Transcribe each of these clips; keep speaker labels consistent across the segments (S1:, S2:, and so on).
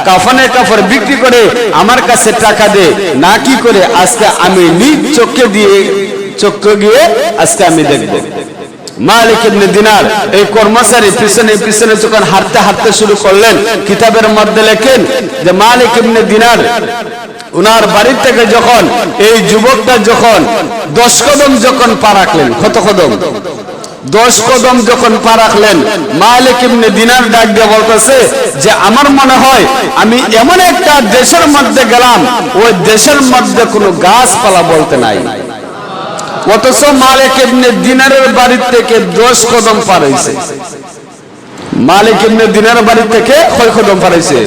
S1: কাফনে কাপড় বিক্রি করে আমার কাছে টাকা দে, না কি করে আজকে আমি নিজ চোখে গিয়ে আজকে আমি দেখব। মালিক ইবনে দিনার এই কর্মচারী পিছনে পিছনে যখন হাঁটতে হাঁটতে শুরু করলেন, কিতাবের মধ্যে লেখেন যে মালিক ইবনে দিনার উনার বাড়ি থেকে যখন এই যুবকটা যখন 10 কদম যখন পা রাখলেন, কত কদম? 10 কদম যখন পা রাখলেন, মালিক ইবনে দিনার ডাক দিয়ে বলতেছে যে আমার মনে হয় আমি এমন একটা দেশের মধ্যে গেলাম, ওই দেশের মধ্যে কোনো গাছপালা বলতে নাই। অথচ মালিক ইবনে দিনারের বাড়ি থেকে 10 কদম পার হয়েছে। মালিক ইবনে দিনারের বাড়ি থেকে কয় কদম পার হয়েছে?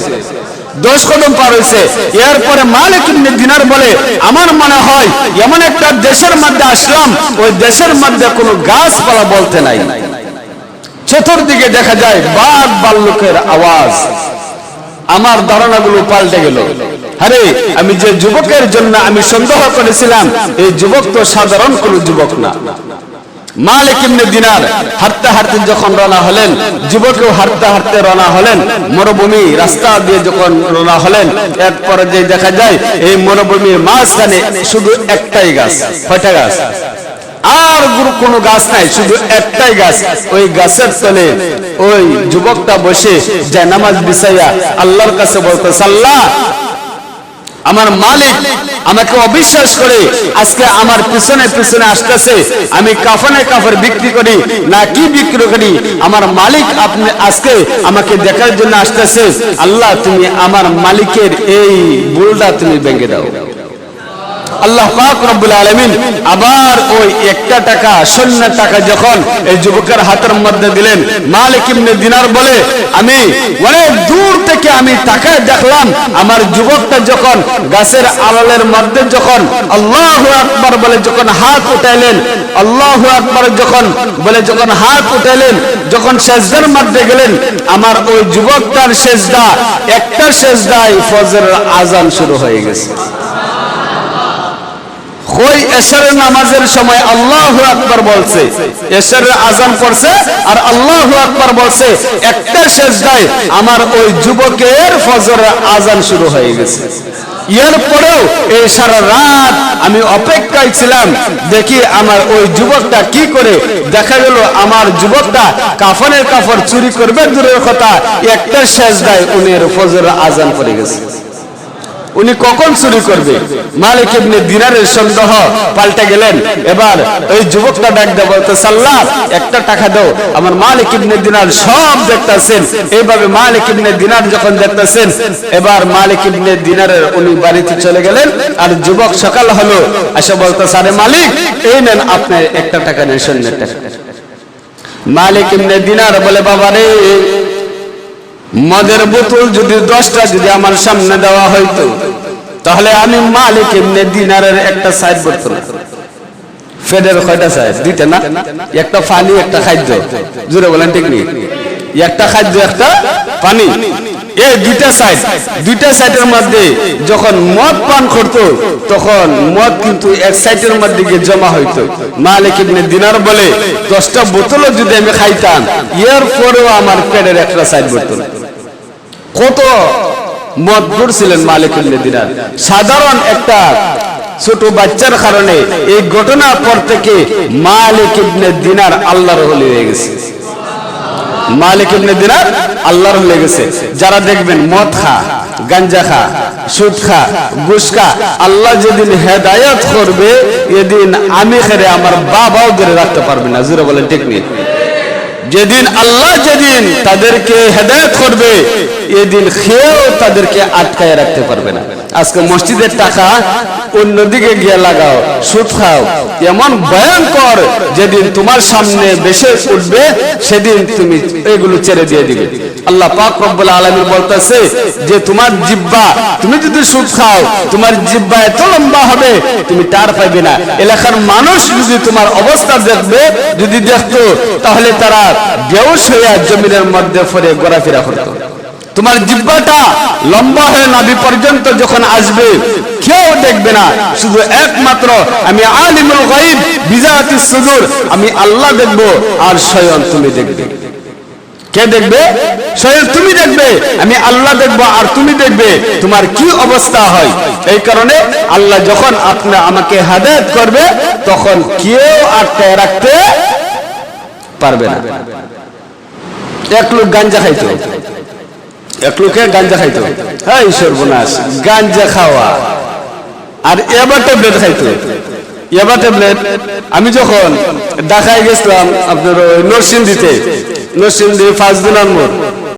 S1: 10 কদম পার হয়েছে। এরপরে মালিক ইবনে দিনার বলে আমার মনে হয় এমন একটা দেশের মধ্যে আসলাম, ওই দেশের মধ্যে কোনো গাছপালা বলতে নাই। চতুর্দিকে দেখা যায় বাঘ ভাল্লুকের আওয়াজ। আমার ধারণাগুলো পাল্টে গেল। আরে আমি যে যুবকের জন্য আমি সন্দেহ করেছিলাম, এই যুবক তো সাধারণ কোনো যুবক না। মালিক ইবনে দিনার হাঁটতে হাঁটতে যখন রওনা হলেন, যুবকও হাঁটতে হাঁটতে রওনা হলেন, মরুভূমি রাস্তা দিয়ে যখন রওনা হলেন, এরপরে যে দেখা যায় এই মরুভূমির মাঝখানে শুধু একটাই গাছ। কয়টা গাছ? আর কোনো গাছ নাই, শুধু একটাই গাছ। ওই গাছের তলে ওই যুবকটা বসে যায় নামাজ বিছাইয়া আল্লাহর কাছে বলতেছে, আল্লাহ আমার মালিক আমাকে অবিশ্বাস করে আজকে আমার পিছনে পিছনে আসতেছে, আমি কাফনে কাপড় বিক্রি করি না কি বিক্রি করি, আমার মালিক আপনি আজকে আমাকে দেখার জন্য আসতেছে। আল্লাহ তুমি আমার মালিকের এই ভুলটা তুমি ভেঙে দাও। আল্লাহ পাক রব্বুল আলামিন আবার ওই একটা টাকা শূন্য টাকা যখন এই যুবকের হাতের মধ্যে দিলেন, মালিক ইবনে দিনার বলে আমি অনেক দূর থেকে আমি তাকায় দেখলাম আমার যুবকটা যখন গাছের আড়ালের মধ্যে যখন আল্লাহু আকবার বলে যখন হাত উঠাইলেন, আল্লাহু আকবার যখন বলে যখন হাত উঠাইলেন, যখন সেজদার মধ্যে গেলেন, আমার ওই যুবকটার সেজদা একটা সেজদায় ফজরের আজান শুরু হয়ে গেছে। ওই এশারের নামাজের সময় আল্লাহু আকবার বলছে, এশারের আজান পড়ছে আর আল্লাহু আকবার বলছে, একটা সেজদায় আমার ওই যুবকের ফজরের আজান শুরু হয়ে গেছে। এরপরেও এই সারা রাত আমি অপেক্ষায় ছিলাম, দেখি আমার ওই যুবকটা কি করে। দেখা গেল আমার যুবকটা কাফনের কাপড় চুরি করবে দূরের কথা, একটা সেজদায় উনি ফজরের আজান পড়ে গেছে। উনি কখন চুরি করবে? মালিক ইবনে দিনারের সন্দেহ পাল্টে গেলেন। এবার ওই যুবকটা ডাক দিয়ে বলতেছে, আল্লাহ একটা টাকা দাও। আমার মালিক ইবনে দিনার সব দেখতেছেন। এইভাবে মালিক ইবনে দিনার যখন দেখতেছেন, এবার মালিক ইবনে দিনারের উনি বাড়িতে চলে গেলেন। আর যুবক সকাল হলো, এসে বলতেছে, আরে মালিক এই নেন আপনি একটা টাকা নেন, শূন্যের টাকা। মালিক ইবনে দিনার বলে, বাবা রে, মদের বোতল যদি 10টা যদি আমার সামনে দেওয়া হইতো, তাহলে আমি মালিক ইবনে দিনারের একটা সাইড করতাম। ফেডের কয়টা সাইড? 2টা না? একটা পানি একটা খাদ্য। জোরে বলেন ঠিক নেই? একটা খাদ্য একটা পানি, এই 2টা সাইড। 2টা সাইডের মধ্যে যখন মদ পান করতো, তখন মদ কিন্তু এক সাইডের মধ্যে গিয়ে জমা হইতো। মালিক ইবনে দিনার বলে 10টা বোতলও যদি আমি খাইতাম, এরপরেও আমার পেটের একটা সাইড করতো না। কত মদপুর ছিলেন মালিক ইবনে দিনার। সাধারণ একটা ছোট বাচ্চার কারণে এই ঘটনার পর থেকে মালিক ইবনে দিনার আল্লাহর ওলি হয়ে গেছে। মালিক ইবনে দিনার আল্লাহর ওলি হয়ে গেছে। যারা দেখবেন মদ খা, গাঞ্জা খা, সুদ খা, ঘুষ খা, আল্লাহ যেদিন হেদায়েত করবে, এদিন আমি খেরে আমার বাবাও ধরে রাখতে পারবে না। জোরে বলেন ঠিক নেই? যেদিন আল্লাহ যেদিন তাদেরকে হেদায়েত করবে, এদিন খেয়েও তাদেরকে আটকায় রাখতে পারবে না। আজকে মসজিদের টাকা অন্যদিকে গিয়ে লাগাও, সুদ খাও, এমন ভয়ঙ্কর যেদিন তোমার সামনে বেশি উঠবে, সেদিন তুমি এগুলো ছেড়ে দিয়ে দিবে। আল্লাহ পাক রব্বুল আলামিন বলতেছে যে তোমার জিহ্বা, তুমি যদি সুদ খাও, তোমার জিহ্বা এত লম্বা হবে তুমি টার পাইবে না। এলাকার মানুষ যদি তোমার অবস্থা দেখবে, যদি দেখতো, তাহলে তারা বেহুশ হয়ে জমিনের মধ্যে পড়ে ঘোরাফেরা করতো। তোমার জিহ্বাটা লম্বা হয়ে নাভি পর্যন্ত যখন আসবে, কেউ দেখবে না, শুধু একমাত্র আমি আলিমুল গায়ব বিজাতিস সুদূর, আমি আল্লাহ দেখবো আর স্বয়ং তুমি দেখবে। কে দেখবে? স্বয়ং তুমি দেখবে, আমি আল্লাহ দেখবো, আর তুমি দেখবে তোমার কি অবস্থা হয়। এই কারণে আল্লাহ যখন আমাকে হেদায়েত করবে তখন কেউ আটকায় রাখতে পারবে না। এক লোক গাঞ্জা খাইতো, এক লোকে গাঞ্জা খাইতো, এই সর্বনাশ, গাঞ্জা খাওয়া আর এবার ট্যাবলেট খাইতো, এবার ট্যাবলেট। আমি যখন ঢাকায় গেছিলাম আপনার নরসিংদীতে, নরসিংদী 5 নম্বর